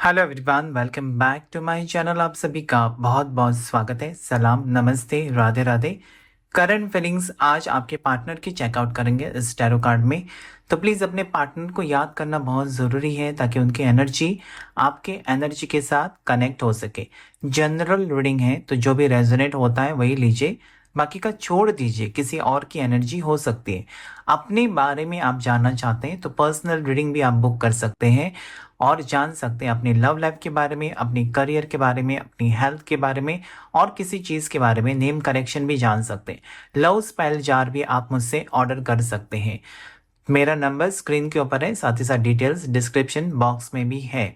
Hello everyone, welcome back to my channel. आप सभी का बहुत बहुत स्वागत है। सलाम, नमस्ते, राधे राधे। करंट फीलिंग्स आज आपके पार्टनर की चेकआउट करेंगे इस टैरो कार्ड में। तो प्लीज़ अपने पार्टनर को याद करना बहुत ज़रूरी है ताकि उनकी एनर्जी आपके एनर्जी के साथ कनेक्ट हो सके। जनरल रीडिंग है तो जो भी रेजोनेट होता है वही लीजिए, बाकी का छोड़ दीजिए। किसी और की एनर्जी हो सकती है। अपने बारे में आप जानना चाहते हैं तो पर्सनल रीडिंग भी आप बुक कर सकते हैं और जान सकते हैं अपनी लव लाइफ के बारे में, अपनी करियर के बारे में, अपनी हेल्थ के बारे में और किसी चीज़ के बारे में। नेम करेक्शन भी जान सकते हैं। लव स्पेल जार भी आप मुझसे ऑर्डर कर सकते हैं। मेरा नंबर स्क्रीन के ऊपर है, साथ ही साथ डिटेल्स डिस्क्रिप्शन बॉक्स में भी है।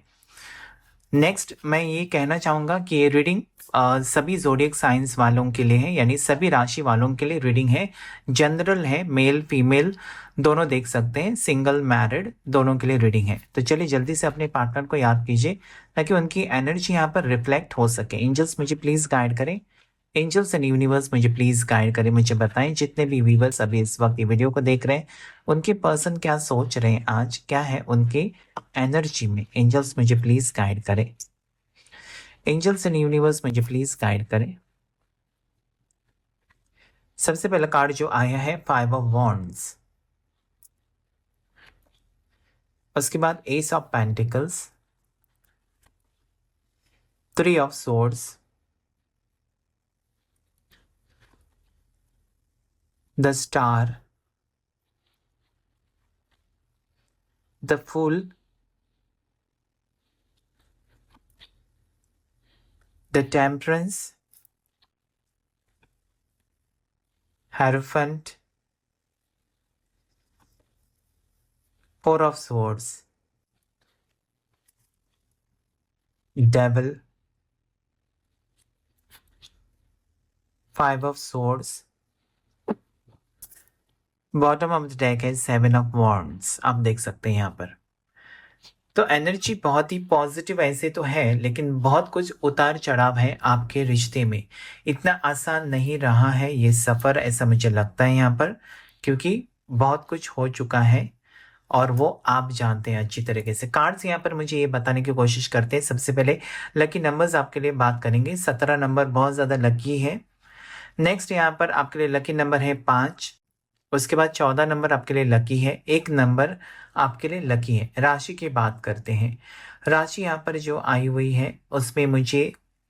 नेक्स्ट मैं ये कहना चाहूँगा कि ये रीडिंग सभी ज़ोडिएक साइंस वालों के लिए है, यानी सभी राशि वालों के लिए रीडिंग है। जनरल है, मेल फीमेल दोनों देख सकते हैं, सिंगल मैरिड दोनों के लिए रीडिंग है। तो चलिए जल्दी से अपने पार्टनर को याद कीजिए ताकि उनकी एनर्जी यहाँ पर रिफ्लेक्ट हो सके। एंजल्स मुझे प्लीज़ गाइड करें। एंजल्स एंड यूनिवर्स मुझे प्लीज़ गाइड करें। मुझे बताएं जितने भी व्यूवर्स अभी इस वक्त ये वीडियो को देख रहे हैं उनके पर्सन क्या सोच रहे हैं, आज क्या है उनके एनर्जी में। एंजल्स मुझे प्लीज़ गाइड करें। एंजल्स एंड यूनिवर्स मुझे प्लीज़ गाइड करें। सबसे पहला कार्ड जो आया है 5 ऑफ वॉन्ड्स, उसके बाद ace of pentacles, 3 of swords, the star, the fool, the temperance, hierophant, 4 of swords, devil, 5 of swords, bottom of the deck है 7 ऑफ wands। आप देख सकते हैं यहाँ पर। तो एनर्जी बहुत ही पॉजिटिव ऐसे तो है, लेकिन बहुत कुछ उतार चढ़ाव है आपके रिश्ते में। इतना आसान नहीं रहा है ये सफ़र, ऐसा मुझे लगता है यहाँ पर, क्योंकि बहुत कुछ हो चुका है और वो आप जानते हैं अच्छी तरीके से। कार्ड्स यहाँ पर मुझे ये बताने की कोशिश करते हैं। सबसे पहले लकी नंबर्स आपके लिए बात करेंगे। 17 नंबर बहुत ज़्यादा लकी है। नेक्स्ट यहाँ पर आपके लिए लकी नंबर है 5। उसके बाद 14 नंबर आपके लिए लकी है। 1 नंबर आपके लिए लकी है। राशि की बात करते हैं। राशि यहाँ पर जो आई हुई है उसमें मुझे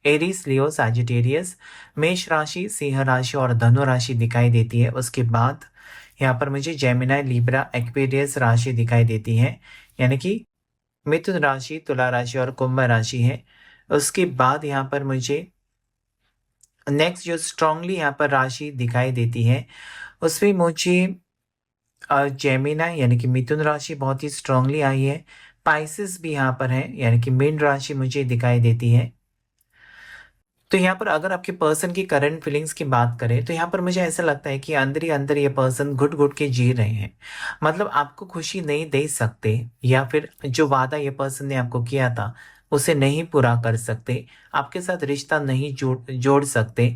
एरीज, लियो, सैजिटेरियस, मेष राशि, सिंह राशि और धनु राशि दिखाई देती है। उसके बाद यहाँ पर मुझे जेमिनाई, लिब्रा, एक्वेरियस राशि दिखाई देती है, यानी कि मिथुन राशि, तुला राशि और कुंभ राशि है। उसके बाद यहाँ पर मुझे नेक्स्ट जो स्ट्रांगली यहाँ पर राशि दिखाई देती है उसमें मुझे जेमिनाई यानी कि मिथुन राशि बहुत ही स्ट्रांगली आई है। पाइसेस भी यहाँ पर है, यानी कि मीन राशि मुझे दिखाई देती है। तो यहाँ पर अगर आपके पर्सन की करंट फीलिंग्स की बात करें तो यहाँ पर मुझे ऐसा लगता है कि अंदर ही अंदर ये पर्सन घुट घुट के जी रहे हैं। मतलब आपको खुशी नहीं दे सकते, या फिर जो वादा ये पर्सन ने आपको किया था उसे नहीं पूरा कर सकते, आपके साथ रिश्ता नहीं जोड़ सकते,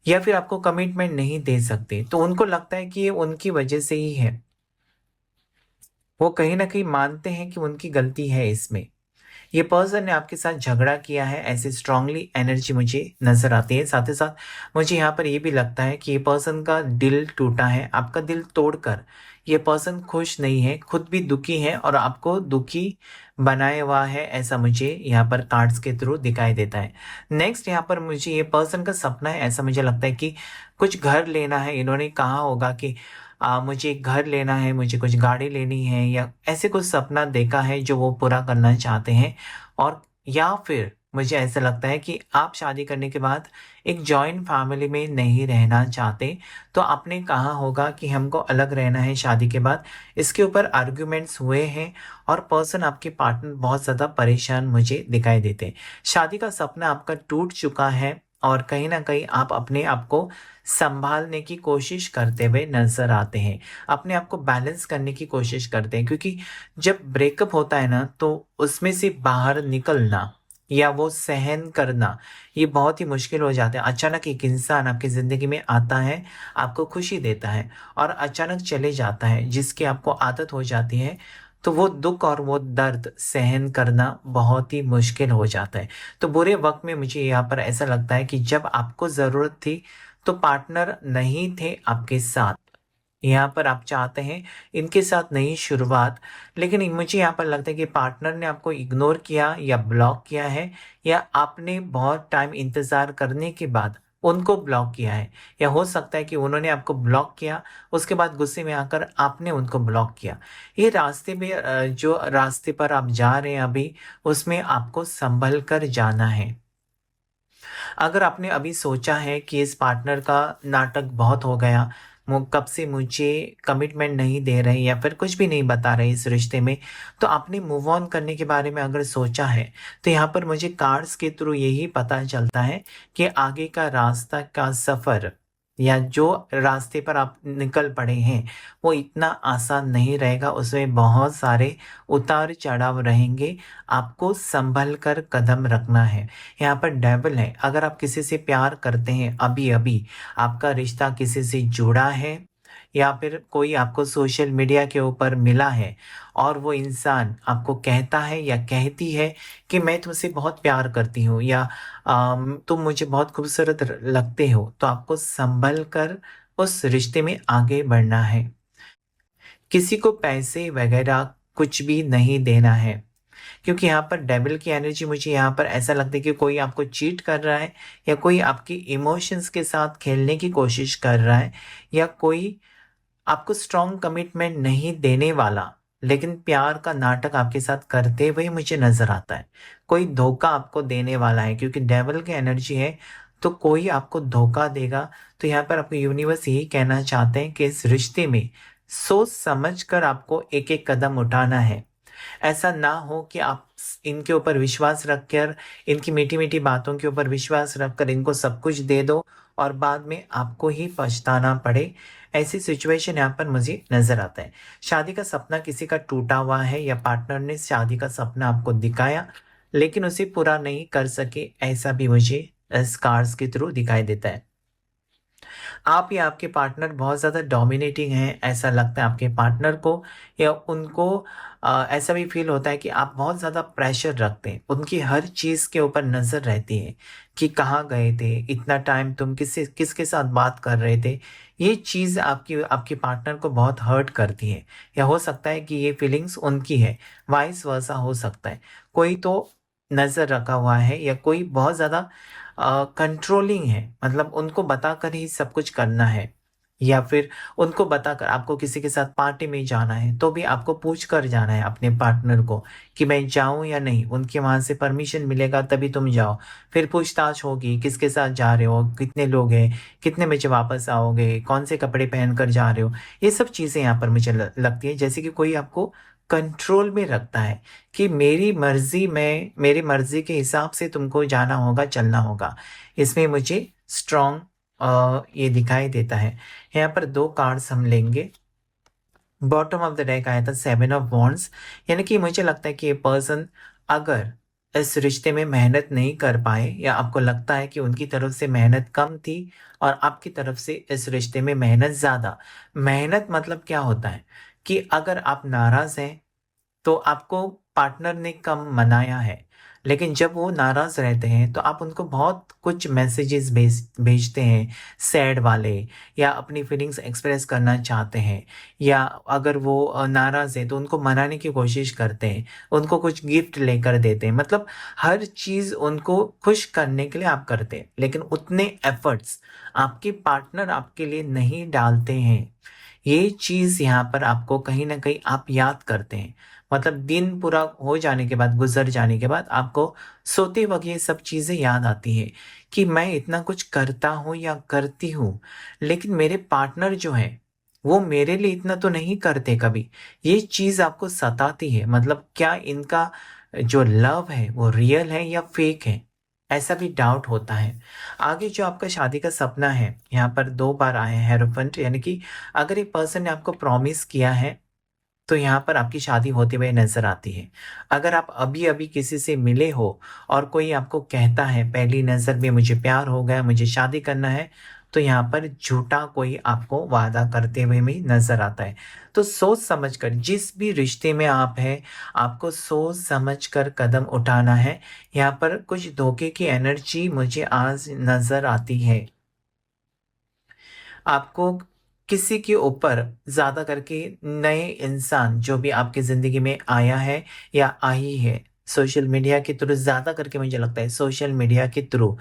या फिर आपको कमिटमेंट नहीं दे सकते। तो उनको लगता है कि ये उनकी वजह से ही है। वो कहीं ना कहीं मानते हैं कि उनकी गलती है इसमें। ये पर्सन ने आपके साथ झगड़ा किया है, ऐसी स्ट्रांगली एनर्जी मुझे नजर आती है। साथ ही साथ मुझे यहाँ पर ये भी लगता है कि ये पर्सन का दिल टूटा है। आपका दिल तोड़कर ये पर्सन खुश नहीं है, खुद भी दुखी है और आपको दुखी बनाया हुआ है, ऐसा मुझे यहाँ पर कार्ड्स के थ्रू दिखाई देता है। नेक्स्ट यहाँ पर मुझे ये पर्सन का सपना है, ऐसा मुझे लगता है कि कुछ घर लेना है। इन्होंने कहा होगा कि मुझे एक घर लेना है, मुझे कुछ गाड़ी लेनी है, या ऐसे कुछ सपना देखा है जो वो पूरा करना चाहते हैं। और या फिर मुझे ऐसा लगता है कि आप शादी करने के बाद एक जॉइंट फैमिली में नहीं रहना चाहते, तो आपने कहा होगा कि हमको अलग रहना है शादी के बाद। इसके ऊपर आर्ग्यूमेंट्स हुए हैं और पर्सन आपके पार्टनर बहुत ज़्यादा परेशान मुझे दिखाई देते हैं। शादी का सपना आपका टूट चुका है और कहीं ना कहीं आप अपने आप को संभालने की कोशिश करते हुए नजर आते हैं, अपने आप को बैलेंस करने की कोशिश करते हैं, क्योंकि जब ब्रेकअप होता है ना तो उसमें से बाहर निकलना या वो सहन करना ये बहुत ही मुश्किल हो जाता है। अचानक एक इंसान आपकी ज़िंदगी में आता है, आपको खुशी देता है और अचानक चले जाता है, जिसकी आपको आदत हो जाती है। तो वो दुख और वो दर्द सहन करना बहुत ही मुश्किल हो जाता है। तो बुरे वक़्त में मुझे यहाँ पर ऐसा लगता है कि जब आपको ज़रूरत थी, तो पार्टनर नहीं थे आपके साथ। यहाँ पर आप चाहते हैं इनके साथ नई शुरुआत, लेकिन मुझे यहाँ पर लगता है कि पार्टनर ने आपको इग्नोर किया या ब्लॉक किया है, या आपने बहुत टाइम इंतज़ार करने के बाद उनको ब्लॉक किया है, या हो सकता है कि उन्होंने आपको ब्लॉक किया, उसके बाद गुस्से में आकर आपने उनको ब्लॉक किया। ये रास्ते में जो रास्ते पर आप जा रहे हैं अभी, उसमें आपको संभल कर जाना है। अगर आपने अभी सोचा है कि इस पार्टनर का नाटक बहुत हो गया, वो कब से मुझे कमिटमेंट नहीं दे रहे या फिर कुछ भी नहीं बता रहे इस रिश्ते में, तो आपने मूव ऑन करने के बारे में अगर सोचा है, तो यहाँ पर मुझे कार्ड्स के थ्रू यही पता चलता है कि आगे का रास्ता का सफ़र या जो रास्ते पर आप निकल पड़े हैं, वो इतना आसान नहीं रहेगा, उसमें बहुत सारे उतार-चढ़ाव रहेंगे, आपको सँभल कर कदम रखना है। यहाँ पर डेविल है, अगर आप किसी से प्यार करते हैं अभी-अभी, आपका रिश्ता किसी से जुड़ा है या फिर कोई आपको सोशल मीडिया के ऊपर मिला है और वो इंसान आपको कहता है या कहती है कि मैं तुमसे बहुत प्यार करती हूँ, या तुम मुझे बहुत खूबसूरत लगते हो, तो आपको संभल कर उस रिश्ते में आगे बढ़ना है। किसी को पैसे वगैरह कुछ भी नहीं देना है, क्योंकि यहाँ पर डेविल की एनर्जी मुझे यहाँ पर ऐसा लगता है कि कोई आपको चीट कर रहा है, या कोई आपकी इमोशंस के साथ खेलने की कोशिश कर रहा है, या कोई आपको स्ट्रॉन्ग कमिटमेंट नहीं देने वाला, लेकिन प्यार का नाटक आपके साथ करते हुए मुझे नज़र आता है। कोई धोखा आपको देने वाला है, क्योंकि डेविल की एनर्जी है, तो कोई आपको धोखा देगा। तो यहाँ पर आपको यूनिवर्स यही कहना चाहते हैं कि इस रिश्ते में सोच समझ कर आपको एक-एक कदम उठाना है। ऐसा ना हो कि आप इनके ऊपर विश्वास रखकर, इनकी मीठी-मीठी बातों के ऊपर विश्वास रखकर इनको सब कुछ दे दो और बाद में आपको ही पछताना पड़े। ऐसी सिचुएशन यहाँ पर मुझे नज़र आता है। शादी का सपना किसी का टूटा हुआ है, या पार्टनर ने शादी का सपना आपको दिखाया, लेकिन उसे पूरा नहीं कर सके, ऐसा भी मुझे इस कार्ड्स के थ्रू दिखाई देता है। आप या आपके पार्टनर बहुत ज़्यादा डोमिनेटिंग हैं, ऐसा लगता है आपके पार्टनर को, या उनको ऐसा भी फ़ील होता है कि आप बहुत ज़्यादा प्रेशर रखते हैं। उनकी हर चीज़ के ऊपर नज़र रहती है कि कहाँ गए थे, इतना टाइम तुम किसके साथ बात कर रहे थे। ये चीज़ आपकी आपके पार्टनर को बहुत हर्ट करती है, या हो सकता है कि ये फीलिंग्स उनकी है, वाइस वर्सा हो सकता है। कोई तो नज़र रखा हुआ है, या कोई बहुत ज़्यादा कंट्रोलिंग है, मतलब उनको बताकर ही सब कुछ करना है, या फिर उनको बताकर आपको किसी के साथ पार्टी में जाना है, तो भी आपको पूछ कर जाना है अपने पार्टनर को कि मैं जाऊँ या नहीं, उनके वहाँ से परमिशन मिलेगा तभी तुम जाओ। फिर पूछताछ होगी, किसके साथ जा रहे हो, कितने लोग हैं, कितने बजे वापस आओगे, कौन से कपड़े पहन कर जा रहे हो। ये सब चीज़ें यहाँ पर मुझे लगती है जैसे कि कोई आपको कंट्रोल में रखता है कि मेरी मर्ज़ी के हिसाब से तुमको जाना होगा, चलना होगा। इसमें मुझे स्ट्रॉन्ग ये दिखाई देता है। यहाँ पर 2 कार्ड्स हम लेंगे। बॉटम ऑफ द डेक आया था 7 ऑफ वॉन्ड्स, यानी कि मुझे लगता है कि ये पर्सन अगर इस रिश्ते में मेहनत नहीं कर पाए, या आपको लगता है कि उनकी तरफ से मेहनत कम थी और आपकी तरफ से इस रिश्ते में मेहनत ज़्यादा। मेहनत मतलब क्या होता है कि अगर आप नाराज़ हैं, तो आपको पार्टनर ने कम मनाया है, लेकिन जब वो नाराज़ रहते हैं तो आप उनको बहुत कुछ मैसेजेस भेजते हैं सैड वाले, या अपनी फीलिंग्स एक्सप्रेस करना चाहते हैं, या अगर वो नाराज़ हैं तो उनको मनाने की कोशिश करते हैं, उनको कुछ गिफ्ट लेकर देते हैं, मतलब हर चीज़ उनको खुश करने के लिए आप करते हैं, लेकिन उतने एफर्ट्स आपके पार्टनर आपके लिए नहीं डालते हैं। ये चीज़ यहाँ पर आपको कहीं न कहीं आप याद करते हैं। मतलब दिन पूरा हो जाने के बाद, गुज़र जाने के बाद आपको सोते वक़्त ये सब चीज़ें याद आती हैं कि मैं इतना कुछ करता हूँ या करती हूँ, लेकिन मेरे पार्टनर जो हैं, वो मेरे लिए इतना तो नहीं करते कभी। ये चीज़ आपको सताती है, मतलब क्या इनका जो लव है वो रियल है या फ़ेक है? ऐसा भी डाउट होता है। आगे जो आपका शादी का सपना है, यहाँ पर 2 बार आए हैं हेरोफेंट, यानी कि अगर एक पर्सन ने आपको प्रॉमिस किया है, तो यहाँ पर आपकी शादी होते हुए नज़र आती है। अगर आप अभी-अभी किसी से मिले हो और कोई आपको कहता है पहली नज़र में मुझे प्यार हो गया, मुझे शादी करना है, तो यहाँ पर झूठा कोई आपको वादा करते हुए भी नज़र आता है। तो सोच समझ कर जिस भी रिश्ते में आप हैं, आपको सोच समझ कर कदम उठाना है। यहाँ पर कुछ धोखे की एनर्जी मुझे आज नज़र आती है। आपको किसी के ऊपर ज़्यादा करके नए इंसान जो भी आपकी ज़िंदगी में आया है या आई है, सोशल मीडिया के थ्रू ज़्यादा करके मुझे लगता है सोशल मीडिया के थ्रू,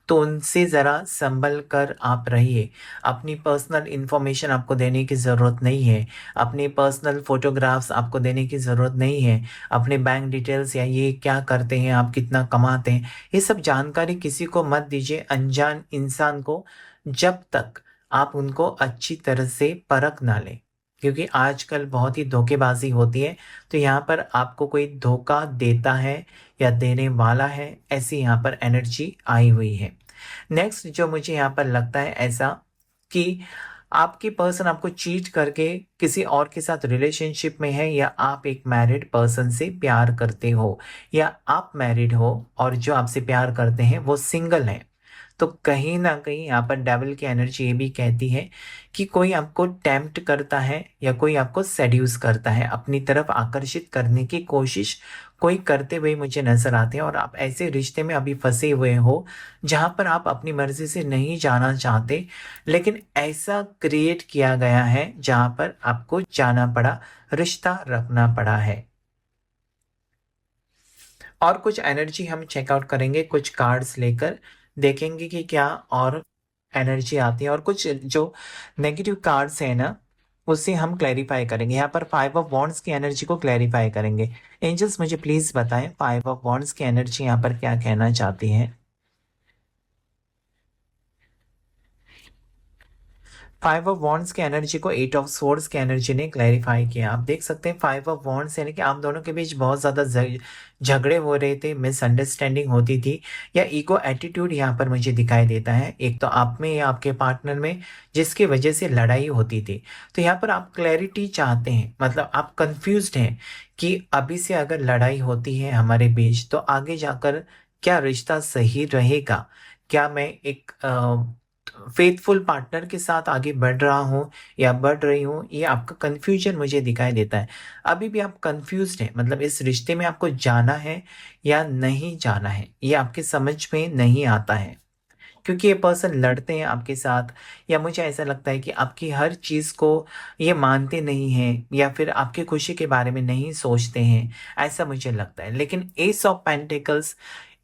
तो उनसे ज़रा संभल कर आप रहिए। अपनी पर्सनल इन्फॉर्मेशन आपको देने की ज़रूरत नहीं है, अपनी पर्सनल फ़ोटोग्राफ्स आपको देने की ज़रूरत नहीं है, अपने बैंक डिटेल्स या ये क्या करते हैं, आप कितना कमाते हैं, ये सब जानकारी किसी को मत दीजिए, अनजान इंसान को, जब तक आप उनको अच्छी तरह से परख ना लें। क्योंकि आजकल बहुत ही धोखेबाज़ी होती है, तो यहाँ पर आपको कोई धोखा देता है या देने वाला है, ऐसी यहाँ पर एनर्जी आई हुई है। नेक्स्ट जो मुझे यहाँ पर लगता है ऐसा कि आपकी पर्सन आपको चीट करके किसी और के साथ रिलेशनशिप में है, या आप एक मैरिड पर्सन से प्यार करते हो, या आप मैरिड हो और जो आपसे प्यार करते हैं वो सिंगल हैं। तो कहीं न कहीं यहाँ पर डेविल की एनर्जी ये भी कहती है कि कोई आपको टेम्प्ट करता है या कोई आपको सेड्यूस करता है, अपनी तरफ आकर्षित करने की कोशिश कोई करते हुए मुझे नज़र आते हैं, और आप ऐसे रिश्ते में अभी फँसे हुए हो, जहाँ पर आप अपनी मर्ज़ी से नहीं जाना चाहते, लेकिन ऐसा क्रिएट किया गया है जहाँ पर आपको जाना पड़ा, रिश्ता रखना पड़ा है। और कुछ एनर्जी हम चेकआउट करेंगे, कुछ कार्ड्स लेकर देखेंगे कि क्या और एनर्जी आती है, और कुछ जो नेगेटिव कार्ड्स हैं ना, उसे हम क्लैरिफाई करेंगे। यहाँ पर 5 ऑफ वॉन्ड्स की एनर्जी को क्लैरिफाई करेंगे। एंजल्स मुझे प्लीज़ बताएं 5 ऑफ वॉन्ड्स की एनर्जी यहाँ पर क्या कहना चाहती है? 5 ऑफ वॉन्ड्स की एनर्जी को 8 ऑफ सोर्ड्स की एनर्जी ने क्लैरिफाई किया। आप देख सकते हैं 5 ऑफ वॉन्ड्स यानी कि आप दोनों के बीच बहुत ज़्यादा झगड़े हो रहे थे, मिसअंडरस्टैंडिंग होती थी, या ईगो एटीट्यूड यहाँ पर मुझे दिखाई देता है, एक तो आप में या आपके पार्टनर में, जिसकी वजह से लड़ाई होती थी। तो यहाँ पर आप क्लैरिटी चाहते हैं, मतलब आप कंफ्यूज्ड हैं कि अभी से अगर लड़ाई होती है हमारे बीच, तो आगे जाकर क्या रिश्ता सही रहेगा? क्या मैं एक फेथफुल पार्टनर के साथ आगे बढ़ रहा हूँ या बढ़ रही हूँ, ये आपका कन्फ्यूजन मुझे दिखाई देता है। अभी भी आप कन्फ्यूज्ड हैं, मतलब इस रिश्ते में आपको जाना है या नहीं जाना है, ये आपके समझ में नहीं आता है। क्योंकि ये पर्सन लड़ते हैं आपके साथ, या मुझे ऐसा लगता है कि आपकी हर चीज़ को ये मानते नहीं हैं, या फिर आपकी खुशी के बारे में नहीं सोचते हैं, ऐसा मुझे लगता है। लेकिन एस ऑफ पेंटिकल्स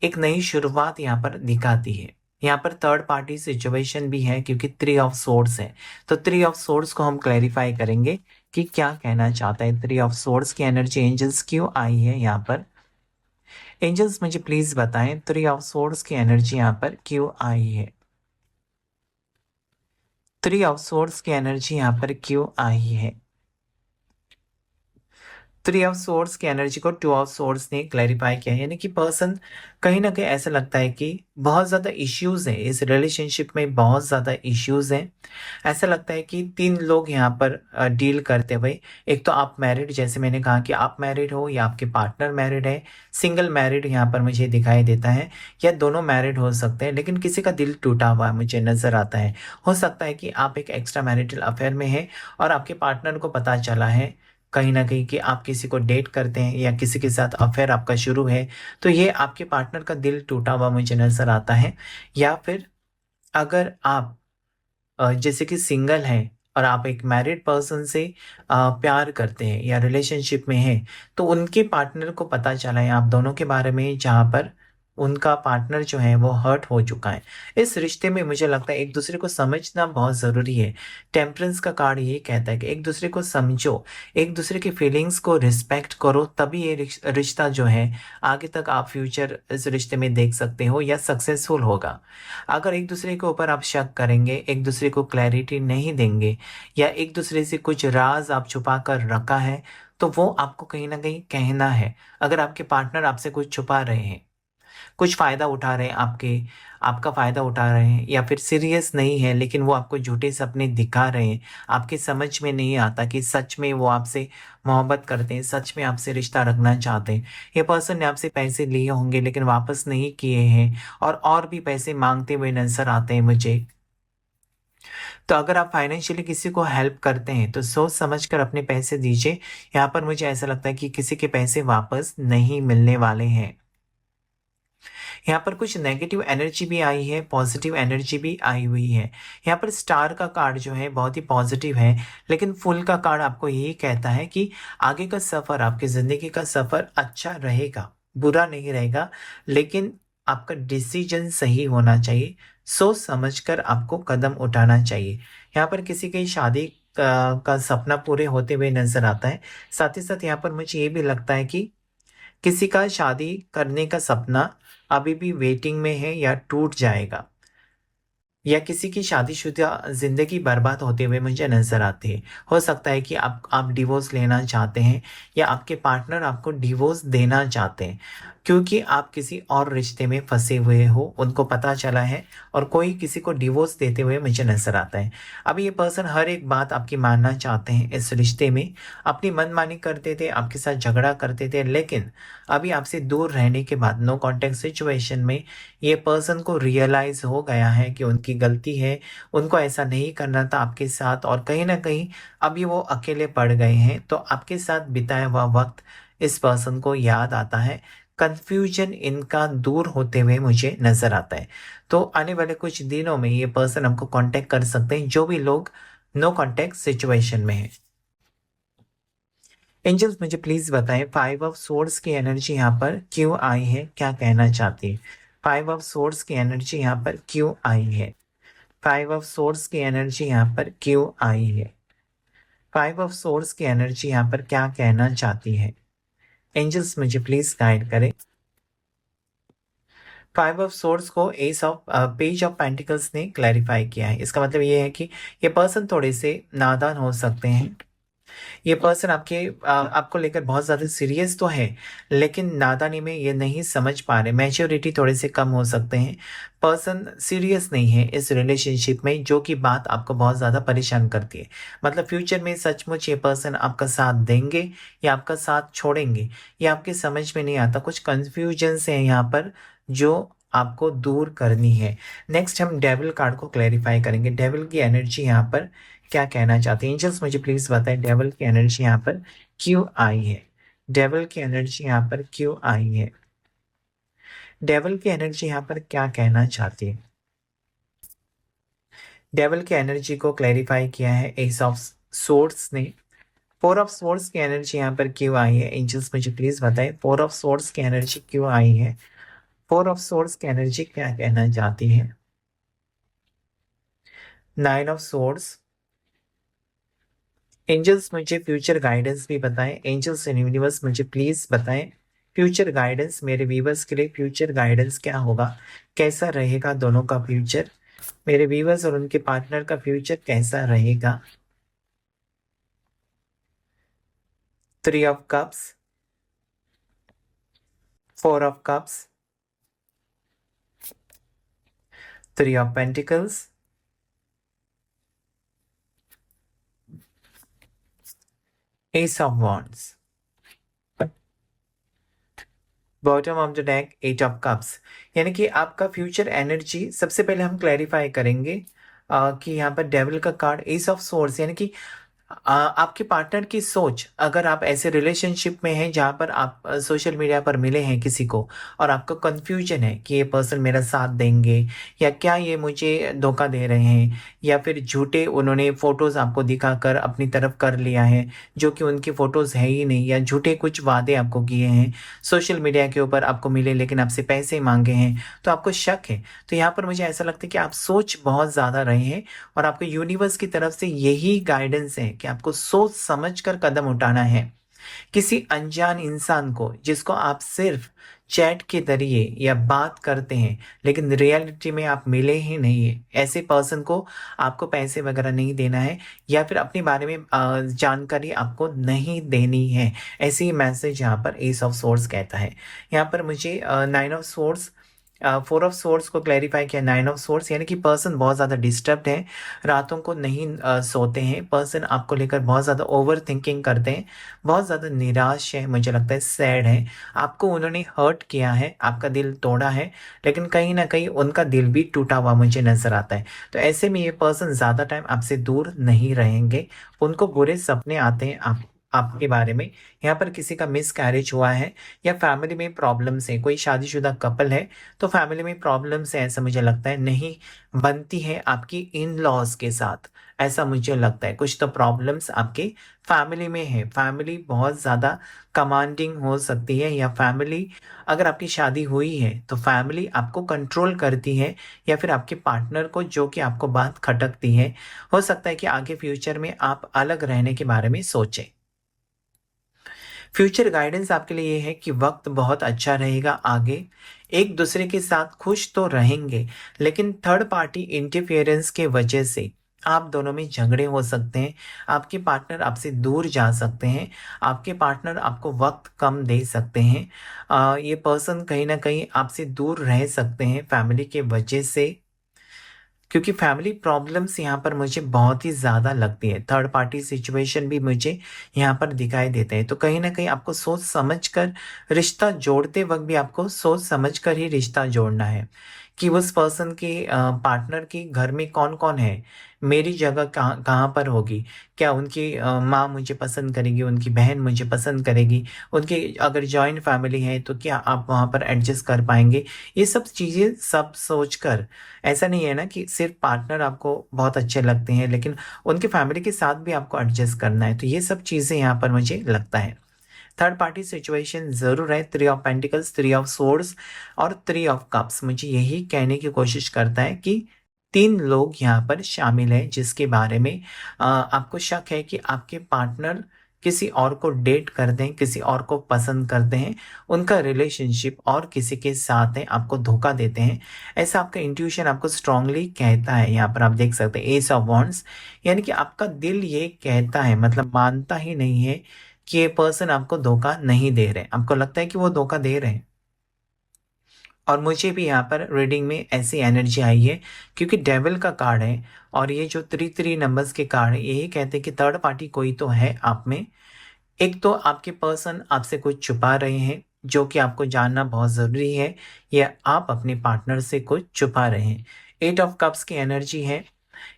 एक नई शुरुआत यहाँ पर दिखाती है। यहाँ पर थर्ड पार्टी सिचुएशन भी है, क्योंकि 3 ऑफ सोर्ड्स है। तो 3 ऑफ सोर्ड्स को हम क्लैरिफाई करेंगे कि क्या कहना चाहता है। 3 ऑफ सोर्ड्स की एनर्जी एंजल्स क्यों आई है यहाँ पर? एंजल्स मुझे प्लीज बताएं 3 ऑफ सोर्ड्स की एनर्जी यहाँ पर क्यों आई है? 3 ऑफ सोर्ड्स की एनर्जी यहाँ पर क्यों आई है? 3 ऑफ सोर्ड्स की एनर्जी को 2 ऑफ सोर्ड्स ने क्लैरिफाई किया है, यानी कि पर्सन कहीं न कहीं ऐसा लगता है कि बहुत ज़्यादा इश्यूज़ हैं, इस रिलेशनशिप में बहुत ज़्यादा इश्यूज़ हैं। ऐसा लगता है कि 3 लोग यहाँ पर डील करते हुए, एक तो आप मैरिड, जैसे मैंने कहा कि आप मैरिड हो या आपके पार्टनर मैरिड है, सिंगल मैरिड यहाँ पर मुझे दिखाई देता है, या दोनों मैरिड हो सकते हैं, लेकिन किसी का दिल टूटा हुआ मुझे नज़र आता है। हो सकता है कि आप एक एक्स्ट्रा मैरिटल अफेयर में हैं और आपके पार्टनर को पता चला है कहीं न कहीं कि आप किसी को डेट करते हैं या किसी के साथ अफेयर आपका शुरू है, तो ये आपके पार्टनर का दिल टूटा हुआ मुझे नज़र आता है। या फिर अगर आप जैसे कि सिंगल हैं और आप एक मैरिड पर्सन से प्यार करते हैं या रिलेशनशिप में हैं, तो उनके पार्टनर को पता चला है आप दोनों के बारे में, जहाँ पर उनका पार्टनर जो है वो हर्ट हो चुका है। इस रिश्ते में मुझे लगता है एक दूसरे को समझना बहुत ज़रूरी है। टेम्परेंस का कार्ड ये कहता है कि एक दूसरे को समझो, एक दूसरे की फीलिंग्स को रिस्पेक्ट करो, तभी ये रिश्ता जो है आगे तक आप फ्यूचर इस रिश्ते में देख सकते हो या सक्सेसफुल होगा। अगर एक दूसरे के ऊपर आप शक करेंगे, एक दूसरे को क्लैरिटी नहीं देंगे, या एक दूसरे से कुछ राज आप छुपा कर रखा है, तो वो आपको कहीं न कहीं कहना है। अगर आपके पार्टनर आपसे कुछ छुपा रहे हैं, कुछ फ़ायदा उठा रहे हैं आपका फ़ायदा उठा रहे हैं, या फिर सीरियस नहीं है लेकिन वो आपको झूठे सपने दिखा रहे हैं, आपके समझ में नहीं आता कि सच में वो आपसे मोहब्बत करते हैं, सच में आपसे रिश्ता रखना चाहते हैं। ये पर्सन ने आपसे पैसे लिए होंगे लेकिन वापस नहीं किए हैं, और भी पैसे माँगते हुए नज़र आते हैं मुझे। तो अगर आप फाइनेंशियली किसी को हेल्प करते हैं तो सोच समझ कर अपने पैसे दीजिए। यहाँ पर मुझे ऐसा लगता है कि किसी के पैसे वापस नहीं मिलने वाले हैं। यहाँ पर कुछ नेगेटिव एनर्जी भी आई है, पॉजिटिव एनर्जी भी आई हुई है। यहाँ पर स्टार का कार्ड जो है बहुत ही पॉजिटिव है, लेकिन फुल का कार्ड आपको यही कहता है कि आगे का सफ़र, आपकी ज़िंदगी का सफ़र अच्छा रहेगा, बुरा नहीं रहेगा, लेकिन आपका डिसीजन सही होना चाहिए। सोच समझकर आपको कदम उठाना चाहिए। यहाँ पर किसी की शादी का सपना पूरे होते हुए नजर आता है। साथ ही साथ यहाँ पर मुझे ये भी लगता है कि किसी का शादी करने का सपना अभी भी वेटिंग में है या टूट जाएगा, या किसी की शादीशुदा ज़िंदगी बर्बाद होते हुए मुझे नज़र आती है। हो सकता है कि आप डिवोर्स लेना चाहते हैं या आपके पार्टनर आपको डिवोर्स देना चाहते हैं, क्योंकि आप किसी और रिश्ते में फंसे हुए हो, उनको पता चला है और कोई किसी को डिवोर्स देते हुए मुझे नज़र आता है। अब ये पर्सन हर एक बात आपकी मानना चाहते हैं इस रिश्ते में, अपनी मनमानी करते थे, आपके साथ झगड़ा करते थे, लेकिन अभी आपसे दूर रहने के बाद नो कॉन्टेक्ट सिचुएशन में ये पर्सन को रियलाइज़ हो गया है कि उनकी गलती है, उनको ऐसा नहीं करना था आपके साथ, और कहीं न कहीं अभी वो अकेले पड़ गए हैं। तो आपके साथ बिताया हुआ वक़्त इस पर्सन को याद आता है। कन्फ्यूजन इनका दूर होते हुए मुझे नज़र आता है। तो आने वाले कुछ दिनों में ये पर्सन हमको कॉन्टैक्ट कर सकते हैं, जो भी लोग नो कॉन्टैक्ट सिचुएशन में हैं। एंजल्स मुझे प्लीज़ बताएं 5 ऑफ सोर्ड्स की एनर्जी यहाँ पर क्यों आई है, क्या कहना चाहती है? 5 ऑफ सोर्ड्स की एनर्जी यहाँ पर क्यों आई है? 5 ऑफ सोर्ड्स की एनर्जी यहाँ पर क्यों आई है? 5 ऑफ सोर्ड्स की एनर्जी यहाँ पर क्या कहना चाहती है? एंजल्स मुझे प्लीज़ गाइड करें। 5 ऑफ सोर्ड्स को S of page of pentacles ने क्लैरिफाई किया है। इसका मतलब ये है कि ये पर्सन थोड़े से नादान हो सकते हैं। ये पर्सन आपको लेकर बहुत ज़्यादा सीरियस तो है, लेकिन नादानी में ये नहीं समझ पा रहे, मैच्योरिटी थोड़े से कम हो सकते हैं। पर्सन सीरियस नहीं है इस रिलेशनशिप में, जो कि बात आपको बहुत ज़्यादा परेशान करती है। मतलब फ्यूचर में सचमुच ये पर्सन आपका साथ देंगे या आपका साथ छोड़ेंगे, ये आपके समझ में नहीं आता। कुछ कन्फ्यूजन्स हैं यहाँ पर जो आपको दूर करनी है। नेक्स्ट हम डेविल कार्ड को क्लैरिफाई करेंगे। डेविल की एनर्जी यहाँ पर क्या कहना चाहते हैं? एंजल्स मुझे प्लीज बताएं डेविल की एनर्जी यहाँ पर क्यों आई है? डेविल की एनर्जी यहाँ पर क्यों आई है? डेविल की एनर्जी यहाँ पर क्या कहना चाहती है? डेविल की एनर्जी को क्लैरिफाई किया है एस ऑफ सोर्ड्स ने। 4 ऑफ सोर्ड्स की एनर्जी यहाँ पर क्यों आई है? एंजल्स मुझे प्लीज बताएं 4 ऑफ सोर्ड्स की एनर्जी क्यों आई है? 4 ऑफ सोर्ड्स की एनर्जी क्या कहना चाहती है? 9 ऑफ सोर्ड्स। एंजल्स मुझे फ्यूचर गाइडेंस भी बताएं। एंजल्स एंड यूनिवर्स मुझे प्लीज बताएं फ्यूचर गाइडेंस, मेरे व्यूवर्स के लिए फ्यूचर गाइडेंस क्या होगा, कैसा रहेगा दोनों का फ्यूचर, मेरे व्यूवर्स और उनके पार्टनर का फ्यूचर कैसा रहेगा? 3 of cups, 4 of cups, 3 of pentacles, S of wands, bottom of the deck 8 of cups. यानी कि आपका फ्यूचर एनर्जी सबसे पहले हम क्लैरिफाई करेंगे कि यहाँ पर डेविल का कार्ड एस ऑफ सोर्स, यानी कि आपके पार्टनर की सोच, अगर आप ऐसे रिलेशनशिप में हैं जहाँ पर आप सोशल मीडिया पर मिले हैं किसी को और आपको कंफ्यूजन है कि ये पर्सन मेरा साथ देंगे या क्या ये मुझे धोखा दे रहे हैं, या फिर झूठे उन्होंने फ़ोटोज़ आपको दिखाकर अपनी तरफ कर लिया है जो कि उनकी फ़ोटोज़ है ही नहीं, या झूठे कुछ वादे आपको किए हैं सोशल मीडिया के ऊपर, आपको मिले लेकिन आपसे पैसे मांगे हैं, तो आपको शक है। तो यहाँ पर मुझे ऐसा लगता है कि आप सोच बहुत ज़्यादा रहे हैं और आपको यूनिवर्स की तरफ से यही गाइडेंस है कि आपको सोच समझकर कदम उठाना है। किसी अनजान इंसान को जिसको आप सिर्फ चैट के जरिए या बात करते हैं, लेकिन रियलिटी में आप मिले ही नहीं है, ऐसे पर्सन को आपको पैसे वगैरह नहीं देना है, या फिर अपने बारे में जानकारी आपको नहीं देनी है। ऐसे ही मैसेज यहाँ पर एस ऑफ सोर्स कहता है। यहाँ पर मुझे 9 of source four of source को क्लैरिफाई किया, नाइन ऑफ सोर्स, यानी कि पर्सन बहुत ज़्यादा डिस्टर्ब्ड है, रातों को नहीं सोते हैं, पर्सन आपको लेकर बहुत ज़्यादा ओवर थिंकिंग करते हैं, बहुत ज़्यादा निराश है, मुझे लगता है सैड है, आपको उन्होंने हर्ट किया है, आपका दिल तोड़ा है, लेकिन कहीं ना कहीं उनका दिल भी टूटा हुआ मुझे नज़र आता है। तो ऐसे में ये पर्सन ज़्यादा टाइम आपसे दूर नहीं रहेंगे, उनको बुरे सपने आते हैं आपके बारे में। यहाँ पर किसी का मिस कैरेज हुआ है या फैमिली में प्रॉब्लम्स है, कोई शादीशुदा कपल है तो फैमिली में प्रॉब्लम्स है, ऐसा मुझे लगता है, नहीं बनती है आपकी इन लॉज के साथ, ऐसा मुझे लगता है। कुछ तो प्रॉब्लम्स आपके फैमिली में है, फैमिली बहुत ज़्यादा कमांडिंग हो सकती है, या फैमिली, अगर आपकी शादी हुई है तो फैमिली आपको कंट्रोल करती है, या फिर आपके पार्टनर को, जो कि आपको बात खटकती है। हो सकता है कि आगे फ्यूचर में आप अलग रहने के बारे में सोचें। फ्यूचर गाइडेंस आपके लिए ये है कि वक्त बहुत अच्छा रहेगा आगे, एक दूसरे के साथ खुश तो रहेंगे, लेकिन थर्ड पार्टी इंटरफेरेंस के वजह से आप दोनों में झगड़े हो सकते हैं, आपके पार्टनर आपसे दूर जा सकते हैं, आपके पार्टनर आपको वक्त कम दे सकते हैं, ये पर्सन कहीं ना कहीं आपसे दूर रह सकते हैं फैमिली के वजह से, क्योंकि फैमिली प्रॉब्लम्स यहाँ पर मुझे बहुत ही ज़्यादा लगती है, थर्ड पार्टी सिचुएशन भी मुझे यहाँ पर दिखाई देते हैं। तो कहीं ना कहीं आपको सोच समझ कर रिश्ता जोड़ते वक्त भी आपको सोच समझ कर ही रिश्ता जोड़ना है, कि उस पर्सन के पार्टनर के घर में कौन कौन है, मेरी जगह कहाँ कहाँ पर होगी, क्या उनकी माँ मुझे पसंद करेगी, उनकी बहन मुझे पसंद करेगी, उनकी अगर जॉइंट फैमिली है तो क्या आप वहाँ पर एडजस्ट कर पाएंगे। ये सब चीज़ें सब सोच कर, ऐसा नहीं है ना कि सिर्फ पार्टनर आपको बहुत अच्छे लगते हैं, लेकिन उनके फैमिली के साथ भी आपको एडजस्ट करना है, तो ये सब चीज़ें यहाँ पर मुझे लगता है। थर्ड पार्टी सिचुएशन ज़रूर है, three of pentacles, three of swords और थ्री ऑफ कप्स मुझे यही कहने की कोशिश करता है कि तीन लोग यहाँ पर शामिल हैं, जिसके बारे में आपको शक है कि आपके पार्टनर किसी और को डेट करते हैं, किसी और को पसंद करते हैं, उनका रिलेशनशिप और किसी के साथ है, आपको धोखा देते हैं, ऐसा आपका इंट्यूशन आपको स्ट्रांगली कहता है। यहाँ पर आप देख सकते हैं एस ऑफ वॉन्ड्स, यानी कि आपका दिल ये कहता है, मतलब मानता ही नहीं है कि ये पर्सन आपको धोखा नहीं दे रहे, आपको लगता है कि वो धोखा दे रहे हैं। और मुझे भी यहाँ पर रीडिंग में ऐसी एनर्जी आई है, क्योंकि डेविल का कार्ड है, और ये जो थ्री थ्री नंबर्स के कार्ड है, यही कहते हैं कि थर्ड पार्टी कोई तो है आप में। एक तो आपके पर्सन आपसे कुछ छुपा रहे हैं, जो कि आपको जानना बहुत ज़रूरी है, या आप अपने पार्टनर से कुछ छुपा रहे हैं। एट ऑफ कप्स की एनर्जी है,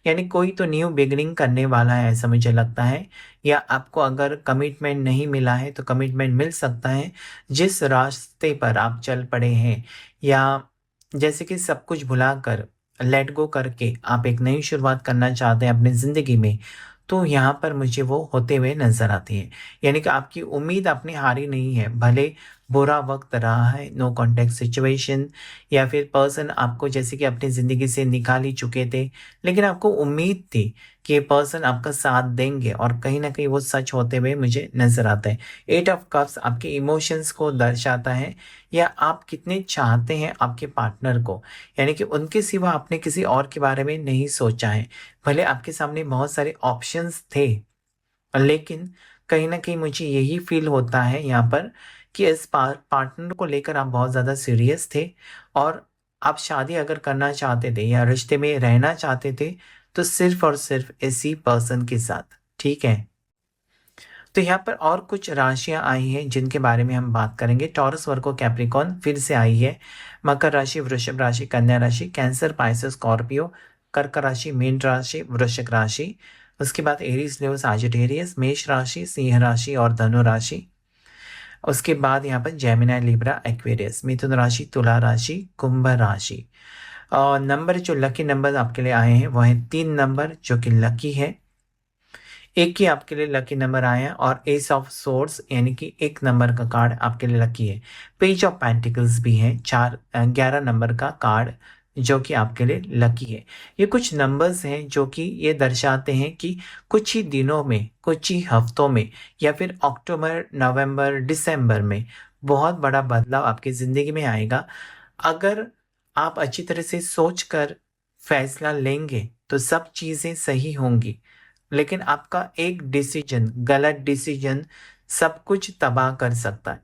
यानी कोई तो न्यू बिगनिंग करने वाला है, ऐसा मुझे लगता है, या आपको अगर कमिटमेंट नहीं मिला है तो कमिटमेंट मिल सकता है, जिस रास्ते पर आप चल पड़े हैं, या जैसे कि सब कुछ भुलाकर, लेट गो करके आप एक नई शुरुआत करना चाहते हैं अपनी ज़िंदगी में, तो यहाँ पर मुझे वो होते हुए नज़र आती है। यानी कि आपकी उम्मीद आपने हारी नहीं है, भले बुरा वक्त रहा है, नो कॉन्टेक्ट सिचुएशन, या फिर पर्सन आपको जैसे कि अपनी ज़िंदगी से निकाल ही चुके थे, लेकिन आपको उम्मीद थी कि ये पर्सन आपका साथ देंगे, और कहीं ना कहीं वो सच होते हुए मुझे नज़र आता है। एट ऑफ कप्स आपके इमोशंस को दर्शाता है, या आप कितने चाहते हैं आपके पार्टनर को, यानी कि उनके सिवा आपने किसी और के बारे में नहीं सोचा है। भले आपके सामने बहुत सारे ऑप्शंस थे, लेकिन कहीं न कहीं मुझे यही फ़ील होता है यहाँ पर कि इस पार्टनर को लेकर आप बहुत ज़्यादा सीरियस थे, और आप शादी अगर करना चाहते थे या रिश्ते में रहना चाहते थे, तो सिर्फ़ और सिर्फ़ इसी पर्सन के साथ, ठीक है? तो यहाँ पर और कुछ राशियाँ आई हैं जिनके बारे में हम बात करेंगे। टॉरस, वर्गो, कैप्रिकॉर्न फिर से आई है। मकर राशि, वृषभ राशि, कन्या राशि, कैंसर, पाइसेस, स्कॉर्पियो, कर्क राशि, मीन राशि, वृश्चिक राशि। उसके बाद एरीज, लियो, साजिटेरियस, मेष राशि, सिंह राशि और धनु राशि। उसके बाद यहाँ पर जेमिनी, लिब्रा, एक्वेरियस, मिथुन राशि, तुला राशि, कुंभ राशि। और नंबर, जो लकी नंबर आपके लिए आए हैं वो है 3 नंबर, जो कि लकी है। एक ही आपके लिए लकी नंबर आया है, और एस ऑफ सोर्ड्स यानी कि एक नंबर का कार्ड आपके लिए लकी है। पेज ऑफ पेंटिकल्स भी है, 11 नंबर का कार्ड, जो कि आपके लिए लकी है। ये कुछ नंबर्स हैं जो कि ये दर्शाते हैं कि कुछ ही दिनों में, कुछ ही हफ्तों में, या फिर अक्टूबर, नवंबर, दिसंबर में बहुत बड़ा बदलाव आपकी ज़िंदगी में आएगा। अगर आप अच्छी तरह से सोच कर फैसला लेंगे तो सब चीज़ें सही होंगी, लेकिन आपका एक डिसीजन, गलत डिसीजन सब कुछ तबाह कर सकता है।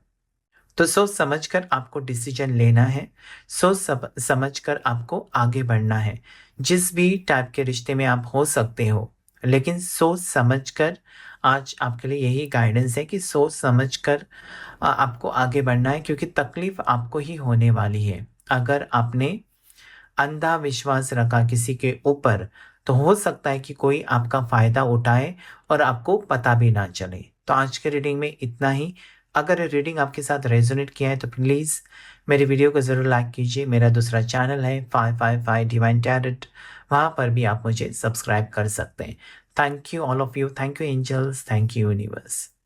तो सोच समझकर आपको डिसीजन लेना है, समझकर आपको आगे बढ़ना है। जिस भी टाइप के रिश्ते में आप हो सकते हो, लेकिन सोच समझकर, आज आपके लिए यही गाइडेंस है कि सोच समझकर आपको आगे बढ़ना है, क्योंकि तकलीफ आपको ही होने वाली है। अगर आपने अंधा विश्वास रखा किसी के ऊपर, तो हो सकता है कि कोई आपका फ़ायदा उठाए और आपको पता भी ना चले। तो आज के रीडिंग में इतना ही। अगर ये रीडिंग आपके साथ रेज़ोनेट किया है तो प्लीज़ मेरी वीडियो को ज़रूर लाइक कीजिए। मेरा दूसरा चैनल है 555 डिवाइन टैरोट, वहाँ पर भी आप मुझे सब्सक्राइब कर सकते हैं। Thank you all of you, thank you angels, thank you universe.